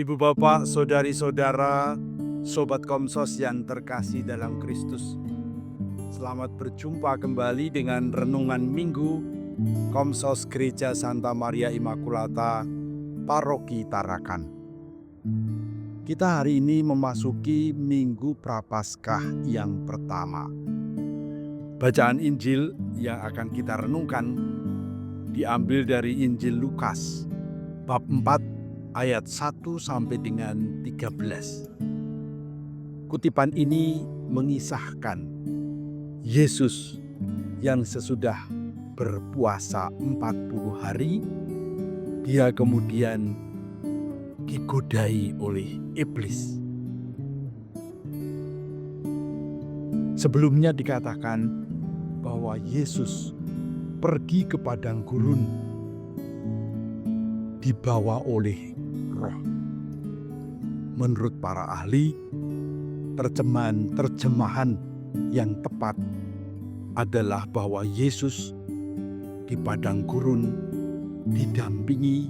Ibu bapak, saudari-saudara, sobat Komsos yang terkasih dalam Kristus. Selamat berjumpa kembali dengan Renungan Minggu Komsos Gereja Santa Maria Immaculata, Paroki Tarakan. Kita hari ini memasuki Minggu Prapaskah yang pertama. Bacaan Injil yang akan kita renungkan diambil dari Injil Lukas, bab 4, ayat 1 sampai dengan 13. Kutipan ini mengisahkan Yesus yang sesudah berpuasa 40 hari, dia kemudian digodai oleh iblis. Sebelumnya dikatakan bahwa Yesus pergi ke padang gurun dibawa oleh Roh. Menurut para ahli, terjemahan yang tepat adalah bahwa Yesus di padang gurun didampingi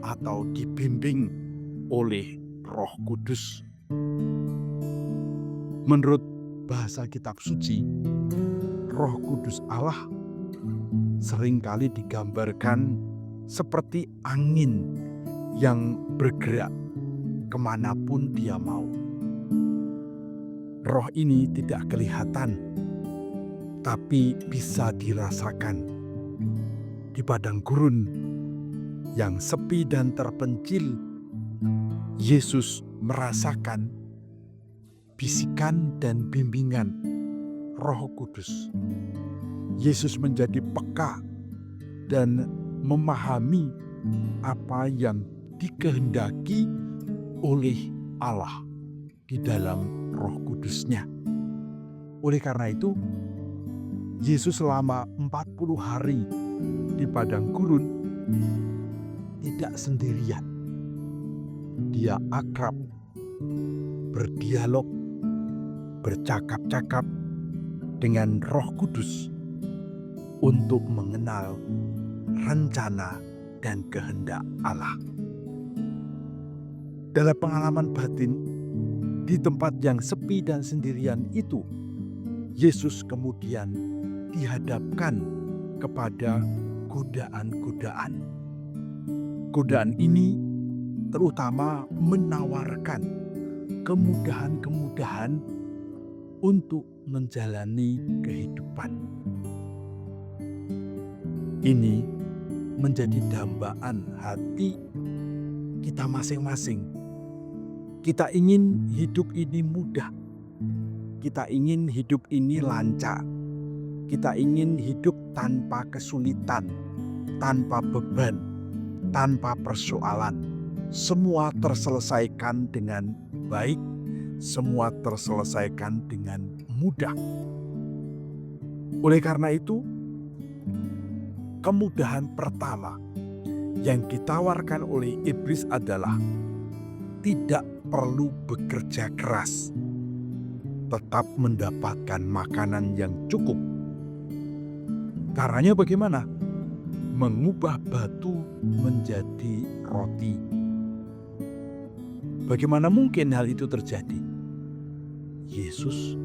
atau dibimbing oleh Roh Kudus. Menurut bahasa kitab suci, Roh Kudus Allah seringkali digambarkan seperti angin yang bergerak kemanapun dia mau. Roh ini tidak kelihatan, tapi bisa dirasakan. Di padang gurun yang sepi dan terpencil, Yesus merasakan bisikan dan bimbingan Roh Kudus. Yesus menjadi peka dan memahami apa yang dikehendaki oleh Allah di dalam Roh Kudus-Nya. Oleh karena itu, Yesus selama 40 hari di padang gurun tidak sendirian. Dia akrab, berdialog, bercakap-cakap dengan Roh Kudus untuk mengenal rencana dan kehendak Allah. Dalam pengalaman batin, di tempat yang sepi dan sendirian itu, Yesus kemudian dihadapkan kepada godaan-godaan. Godaan ini terutama menawarkan kemudahan-kemudahan untuk menjalani kehidupan. Ini menjadi dambaan hati kita masing-masing. Kita ingin hidup ini mudah. Kita ingin hidup ini lancar. Kita ingin hidup tanpa kesulitan, tanpa beban, tanpa persoalan. Semua terselesaikan dengan baik, semua terselesaikan dengan mudah. Oleh karena itu, kemudahan pertama yang ditawarkan oleh iblis adalah tidak perlu bekerja keras, tetap mendapatkan makanan yang cukup. Caranya bagaimana? Mengubah batu menjadi roti. Bagaimana mungkin hal itu terjadi? Yesus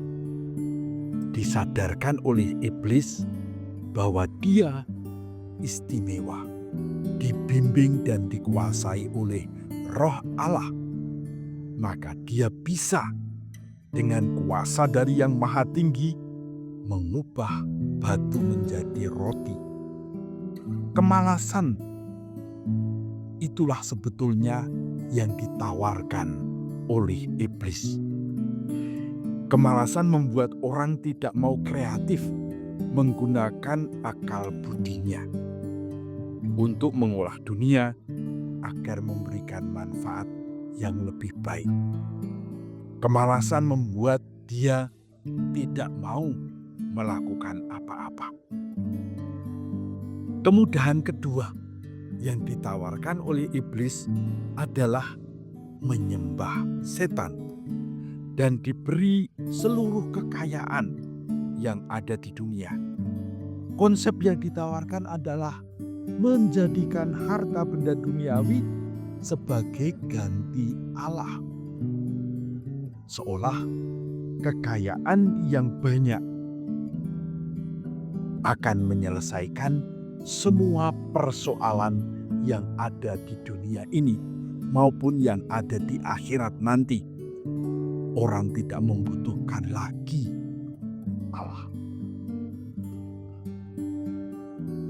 disadarkan oleh iblis bahwa dia istimewa, dibimbing dan dikuasai oleh Roh Allah. Maka dia bisa dengan kuasa dari Yang Maha Tinggi mengubah batu menjadi roti. Kemalasan itulah sebetulnya yang ditawarkan oleh iblis. Kemalasan membuat orang tidak mau kreatif menggunakan akal budinya untuk mengolah dunia agar memberikan manfaat yang lebih baik. Kemalasan membuat dia tidak mau melakukan apa-apa. Kemudahan kedua yang ditawarkan oleh iblis adalah menyembah setan dan diberi seluruh kekayaan yang ada di dunia. Konsep yang ditawarkan adalah menjadikan harta benda duniawi sebagai ganti Allah. Seolah kekayaan yang banyak akan menyelesaikan semua persoalan yang ada di dunia ini maupun yang ada di akhirat nanti. Orang tidak membutuhkan lagi Allah.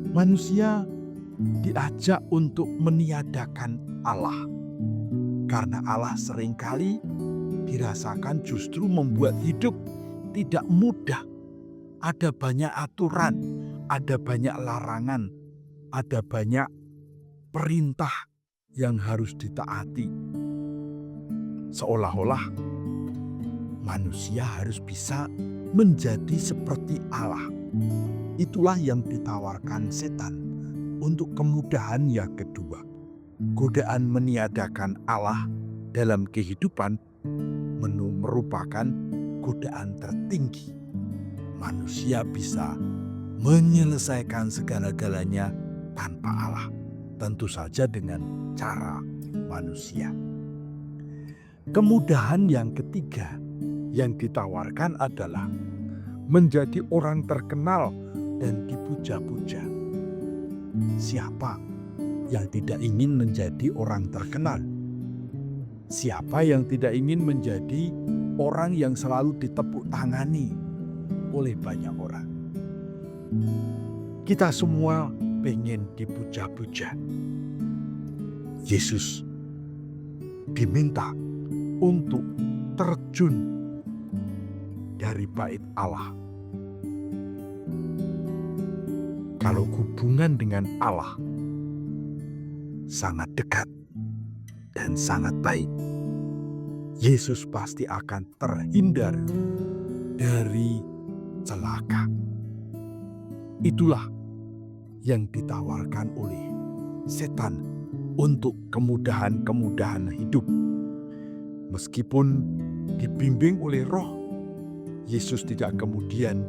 Manusia diajak untuk meniadakan Allah, karena Allah seringkali dirasakan justru membuat hidup tidak mudah. Ada banyak aturan, ada banyak larangan, ada banyak perintah yang harus ditaati. Seolah-olah manusia harus bisa menjadi seperti Allah. Itulah yang ditawarkan setan untuk kemudahan yang kedua. Godaan meniadakan Allah dalam kehidupan merupakan godaan tertinggi. Manusia bisa menyelesaikan segala-galanya tanpa Allah, tentu saja dengan cara manusia. Kemudahan yang ketiga yang ditawarkan adalah menjadi orang terkenal dan dipuja-puja. Siapa yang tidak ingin menjadi orang terkenal? Siapa yang tidak ingin menjadi orang yang selalu ditepuk tangani oleh banyak orang? Kita semua pengen dipuja-puja. Yesus diminta untuk terjun dari bait Allah. Kalau hubungan dengan Allah sangat dekat dan sangat baik, Yesus pasti akan terhindar dari celaka. Itulah yang ditawarkan oleh setan untuk kemudahan-kemudahan hidup. Meskipun dibimbing oleh Roh, Yesus tidak kemudian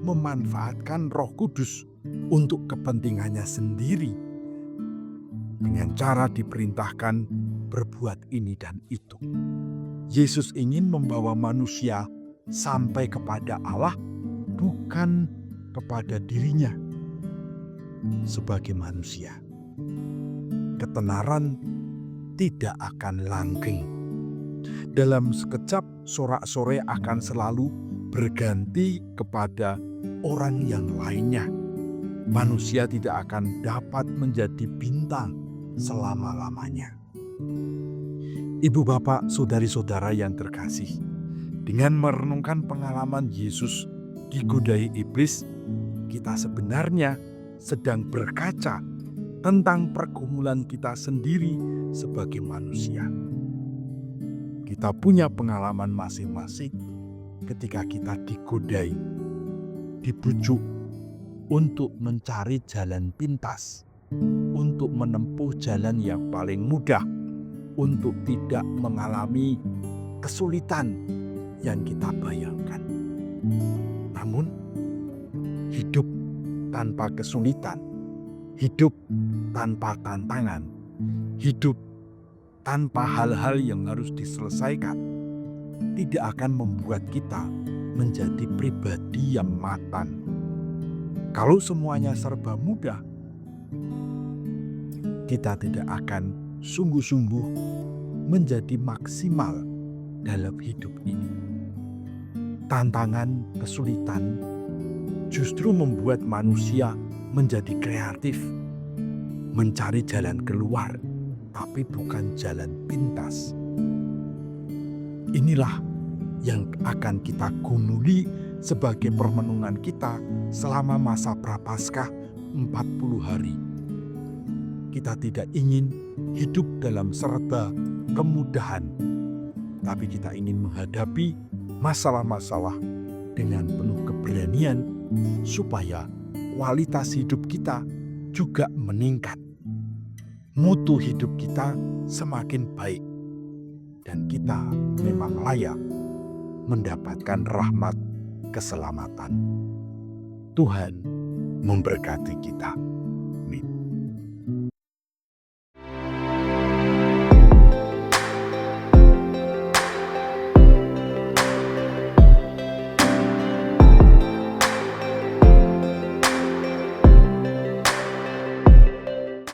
memanfaatkan Roh Kudus untuk kepentingannya sendiri dengan cara diperintahkan berbuat ini dan itu. Yesus ingin membawa manusia sampai kepada Allah, bukan kepada dirinya. Sebagai manusia, ketenaran tidak akan langgeng. Dalam sekejap sorak-sorai akan selalu berganti kepada orang yang lainnya. Manusia tidak akan dapat menjadi bintang selama-lamanya. Ibu, bapak, saudari-saudara yang terkasih, dengan merenungkan pengalaman Yesus digodai iblis, kita sebenarnya sedang berkaca tentang pergumulan kita sendiri sebagai manusia. Kita punya pengalaman masing-masing ketika kita digodai, dibujuk untuk mencari jalan pintas, untuk menempuh jalan yang paling mudah, untuk tidak mengalami kesulitan yang kita bayangkan. Namun, hidup tanpa kesulitan, hidup tanpa tantangan, hidup tanpa hal-hal yang harus diselesaikan, tidak akan membuat kita menjadi pribadi yang mapan. Kalau semuanya serba mudah, kita tidak akan sungguh-sungguh menjadi maksimal dalam hidup ini. Tantangan, kesulitan justru membuat manusia menjadi kreatif, mencari jalan keluar, tapi bukan jalan pintas. Inilah yang akan kita gumuli sebagai permenungan kita selama masa Prapaskah 40 hari. Kita tidak ingin hidup dalam serba kemudahan, tapi kita ingin menghadapi masalah-masalah dengan penuh keberanian supaya kualitas hidup kita juga meningkat. Mutu hidup kita semakin baik dan kita memang layak mendapatkan rahmat keselamatan. Tuhan memberkati kita.